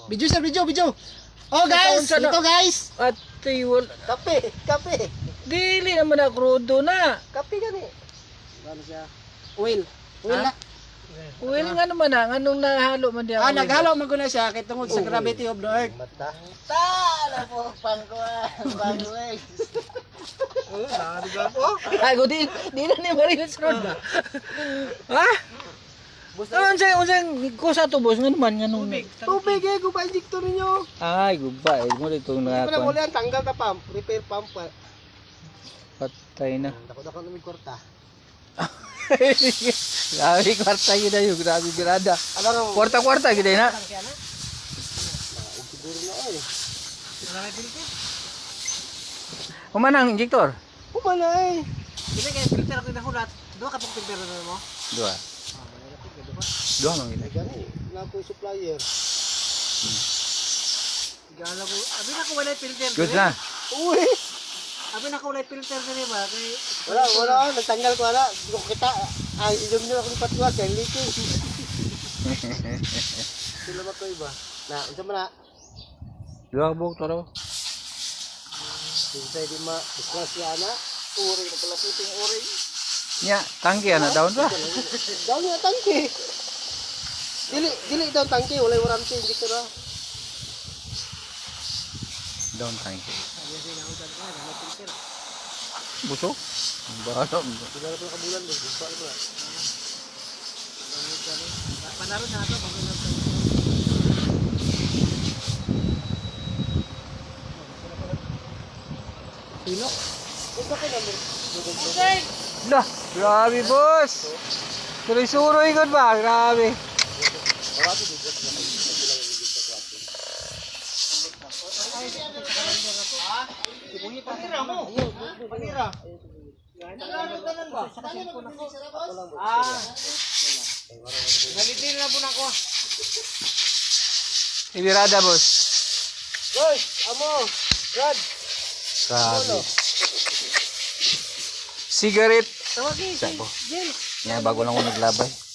Video sir, video. Oh guys, ito guys. At wala. Kape. Dili naman na krudo na. Kape gani. Ano siya? Oil na. Uwil nga naman na, anong nahalo man diya? Naghalo man ko na siya kay tungod sa gravity of the earth. Mata na po pangko eh. Ay, di na ni Marius Rod ba? Ha? Unsang ko sa tubos nga naman nganong Tubig eh, guba injector ninyo. ay gubay mo dito Wala mo nakakuan. lang tanggal ka pump, repair pump pa. Patay na. Dako na mi kwarta. Grabe kwarta gid ayo, grabe birada. Ano ro? Kwarta gid na. Siguro na ay. Kumanang injector? Kumana ay. Dili kay filter ko na hulat. Duha ka pong filter na mo. Dua. Dua man gid. Gani, na ko supplier. Gala ko, abi na ko wala filter. Good na. Uy. Abi na ko wala filter diri ba kay Wala, nagtanggal ko ala. Di ko kita. Ang inyong nyo akong patwas kay leaking. Sila ba ko iba? Na, unsa man na? Dua buok toro. Sinsay di ma, disgrasya na. Uri na pala puting uri. Nya, tangki ana daon ba? Daw nga tangke. Dili daw tangke, walay warranty hindi ko ra. Daon tangki. Busok? Bahala mo. Sila na pala kabulan mo, gusto na pala. panaro na ato pag Sino? Ito ka naman. Lah, grabe boss. Suroy-suroy gud ba? Grabe. panira mo. Panira. Galitin na po na ko. Ibirada boss. Guys, amo. Brad. Grabe. Cigarette. Tawagin si Sabo. Jen. Yan, bago lang ako naglabay.